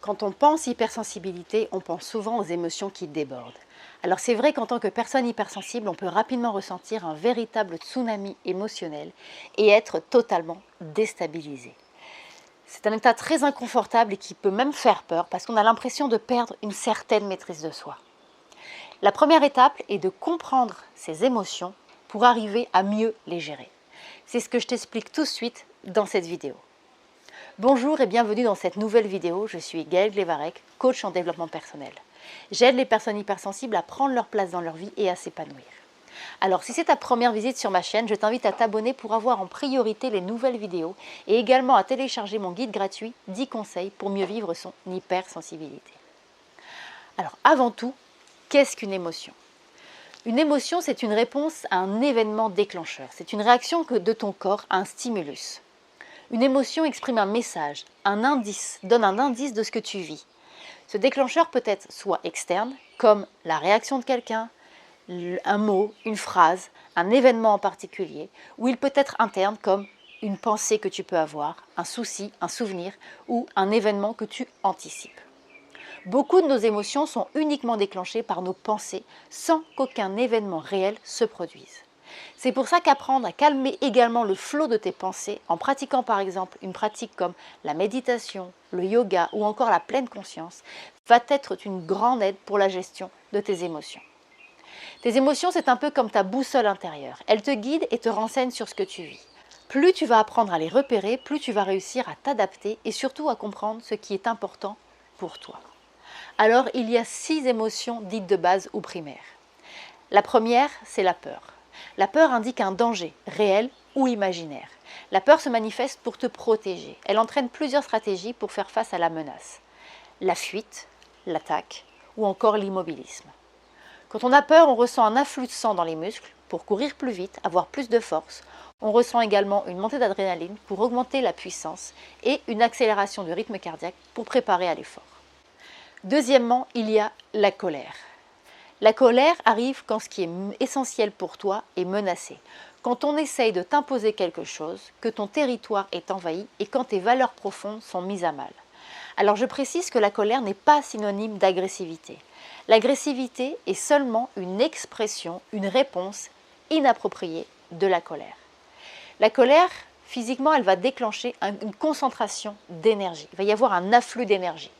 Quand on pense hypersensibilité, on pense souvent aux émotions qui débordent. Alors c'est vrai qu'en tant que personne hypersensible, on peut rapidement ressentir un véritable tsunami émotionnel et être totalement déstabilisé. C'est un état très inconfortable et qui peut même faire peur parce qu'on a l'impression de perdre une certaine maîtrise de soi. La première étape est de comprendre ces émotions pour arriver à mieux les gérer. C'est ce que je t'explique tout de suite dans cette vidéo. Bonjour et bienvenue dans cette nouvelle vidéo, je suis Gaëlle Glevarec, coach en développement personnel. J'aide les personnes hypersensibles à prendre leur place dans leur vie et à s'épanouir. Alors si c'est ta première visite sur ma chaîne, je t'invite à t'abonner pour avoir en priorité les nouvelles vidéos et également à télécharger mon guide gratuit 10 conseils pour mieux vivre son hypersensibilité. Alors avant tout, qu'est-ce qu'une émotion ? Une émotion, c'est une réponse à un événement déclencheur, c'est une réaction de ton corps à un stimulus. Une émotion exprime un message, un indice, donne un indice de ce que tu vis. Ce déclencheur peut être soit externe, comme la réaction de quelqu'un, un mot, une phrase, un événement en particulier, ou il peut être interne, comme une pensée que tu peux avoir, un souci, un souvenir, ou un événement que tu anticipes. Beaucoup de nos émotions sont uniquement déclenchées par nos pensées, sans qu'aucun événement réel se produise. C'est pour ça qu'apprendre à calmer également le flot de tes pensées en pratiquant par exemple une pratique comme la méditation, le yoga ou encore la pleine conscience va être une grande aide pour la gestion de tes émotions. Tes émotions, c'est un peu comme ta boussole intérieure. Elles te guident et te renseignent sur ce que tu vis. Plus tu vas apprendre à les repérer, plus tu vas réussir à t'adapter et surtout à comprendre ce qui est important pour toi. Alors, il y a 6 émotions dites de base ou primaires. La première, c'est la peur. La peur indique un danger, réel ou imaginaire. La peur se manifeste pour te protéger. Elle entraîne plusieurs stratégies pour faire face à la menace. La fuite, l'attaque ou encore l'immobilisme. Quand on a peur, on ressent un afflux de sang dans les muscles pour courir plus vite, avoir plus de force. On ressent également une montée d'adrénaline pour augmenter la puissance et une accélération du rythme cardiaque pour préparer à l'effort. Deuxièmement, il y a la colère. La colère arrive quand ce qui est essentiel pour toi est menacé, quand on essaye de t'imposer quelque chose, que ton territoire est envahi et quand tes valeurs profondes sont mises à mal. Alors je précise que la colère n'est pas synonyme d'agressivité. L'agressivité est seulement une expression, une réponse inappropriée de la colère. La colère, physiquement, elle va déclencher une concentration d'énergie. Il va y avoir un afflux d'énergie.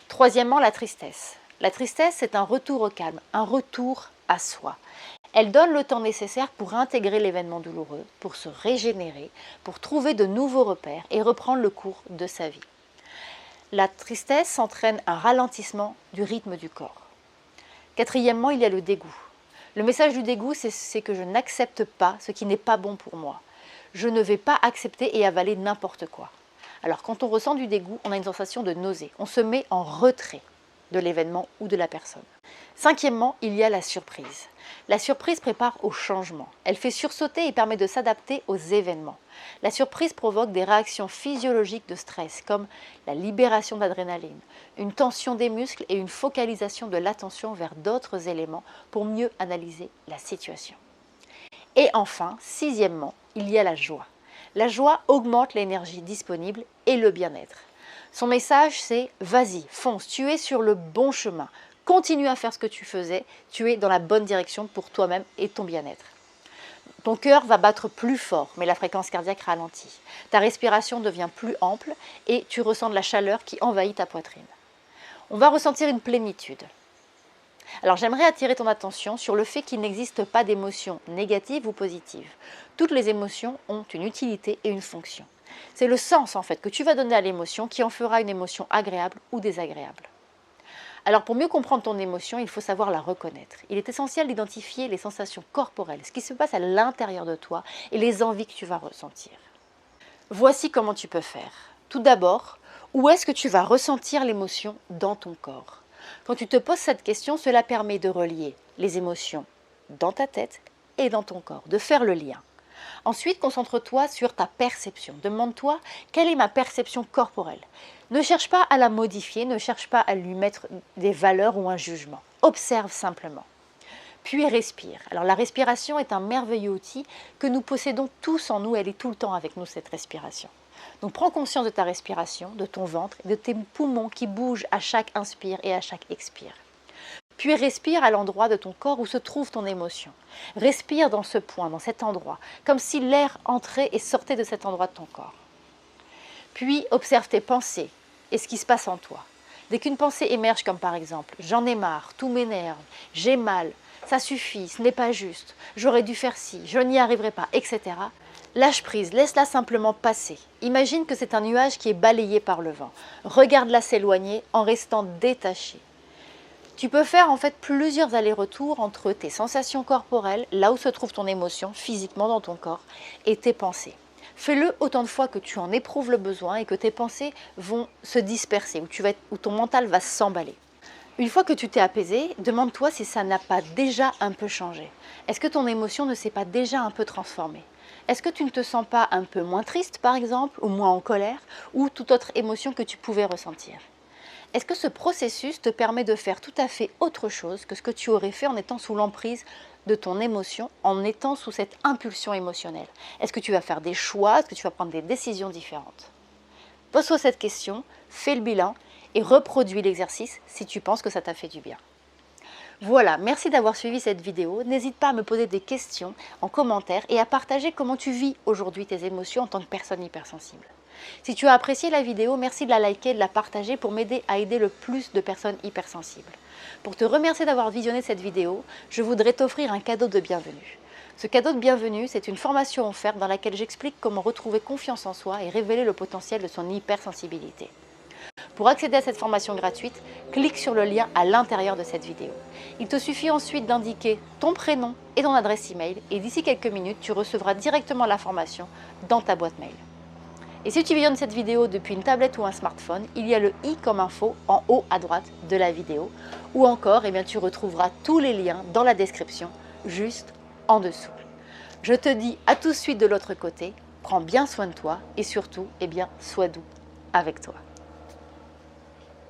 Troisièmement, la tristesse. La tristesse, c'est un retour au calme, un retour à soi. Elle donne le temps nécessaire pour intégrer l'événement douloureux, pour se régénérer, pour trouver de nouveaux repères et reprendre le cours de sa vie. La tristesse entraîne un ralentissement du rythme du corps. Quatrièmement, il y a le dégoût. Le message du dégoût, c'est que je n'accepte pas ce qui n'est pas bon pour moi. Je ne vais pas accepter et avaler n'importe quoi. Alors quand on ressent du dégoût, on a une sensation de nausée. On se met en retrait de l'événement ou de la personne. Cinquièmement, il y a la surprise. La surprise prépare au changement. Elle fait sursauter et permet de s'adapter aux événements. La surprise provoque des réactions physiologiques de stress comme la libération d'adrénaline, une tension des muscles et une focalisation de l'attention vers d'autres éléments pour mieux analyser la situation. Et enfin, sixièmement, il y a la joie. La joie augmente l'énergie disponible et le bien-être. Son message, c'est « vas-y, fonce, tu es sur le bon chemin, continue à faire ce que tu faisais, tu es dans la bonne direction pour toi-même et ton bien-être ». Ton cœur va battre plus fort, mais la fréquence cardiaque ralentit. Ta respiration devient plus ample et tu ressens de la chaleur qui envahit ta poitrine. On va ressentir une plénitude. Alors j'aimerais attirer ton attention sur le fait qu'il n'existe pas d'émotions négatives ou positives. Toutes les émotions ont une utilité et une fonction. C'est le sens en fait que tu vas donner à l'émotion qui en fera une émotion agréable ou désagréable. Alors pour mieux comprendre ton émotion, il faut savoir la reconnaître. Il est essentiel d'identifier les sensations corporelles, ce qui se passe à l'intérieur de toi et les envies que tu vas ressentir. Voici comment tu peux faire. Tout d'abord, où est-ce que tu vas ressentir l'émotion dans ton corps ? Quand tu te poses cette question, cela permet de relier les émotions dans ta tête et dans ton corps, de faire le lien. Ensuite, concentre-toi sur ta perception. Demande-toi quelle est ma perception corporelle. Ne cherche pas à la modifier, ne cherche pas à lui mettre des valeurs ou un jugement. Observe simplement. Puis respire. Alors la respiration est un merveilleux outil que nous possédons tous en nous, elle est tout le temps avec nous cette respiration. Donc prends conscience de ta respiration, de ton ventre et de tes poumons qui bougent à chaque inspire et à chaque expire. Puis respire à l'endroit de ton corps où se trouve ton émotion. Respire dans ce point, dans cet endroit, comme si l'air entrait et sortait de cet endroit de ton corps. Puis observe tes pensées et ce qui se passe en toi. Dès qu'une pensée émerge comme par exemple « j'en ai marre, tout m'énerve, j'ai mal, ça suffit, ce n'est pas juste, j'aurais dû faire ci, je n'y arriverai pas, etc. » Lâche prise, laisse-la simplement passer. Imagine que c'est un nuage qui est balayé par le vent. Regarde-la s'éloigner en restant détaché. Tu peux faire en fait plusieurs allers-retours entre tes sensations corporelles, là où se trouve ton émotion, physiquement dans ton corps, et tes pensées. Fais-le autant de fois que tu en éprouves le besoin et que tes pensées vont se disperser, où ton mental va s'emballer. Une fois que tu t'es apaisé, demande-toi si ça n'a pas déjà un peu changé. Est-ce que ton émotion ne s'est pas déjà un peu transformée? Est-ce que tu ne te sens pas un peu moins triste par exemple, ou moins en colère, ou toute autre émotion que tu pouvais ressentir? Est-ce que ce processus te permet de faire tout à fait autre chose que ce que tu aurais fait en étant sous l'emprise de ton émotion, en étant sous cette impulsion émotionnelle? Est-ce que tu vas faire des choix? Est-ce que tu vas prendre des décisions différentes? Pose-toi cette question, fais le bilan et reproduis l'exercice si tu penses que ça t'a fait du bien. Voilà, merci d'avoir suivi cette vidéo. N'hésite pas à me poser des questions en commentaire et à partager comment tu vis aujourd'hui tes émotions en tant que personne hypersensible. Si tu as apprécié la vidéo, merci de la liker et de la partager pour m'aider à aider le plus de personnes hypersensibles. Pour te remercier d'avoir visionné cette vidéo, je voudrais t'offrir un cadeau de bienvenue. Ce cadeau de bienvenue, c'est une formation offerte dans laquelle j'explique comment retrouver confiance en soi et révéler le potentiel de son hypersensibilité. Pour accéder à cette formation gratuite, clique sur le lien à l'intérieur de cette vidéo. Il te suffit ensuite d'indiquer ton prénom et ton adresse email et d'ici quelques minutes, tu recevras directement la formation dans ta boîte mail. Et si tu visionnes cette vidéo depuis une tablette ou un smartphone, il y a le i comme info en haut à droite de la vidéo. Ou encore, tu retrouveras tous les liens dans la description, juste en dessous. Je te dis à tout de suite de l'autre côté, prends bien soin de toi et surtout, sois doux avec toi.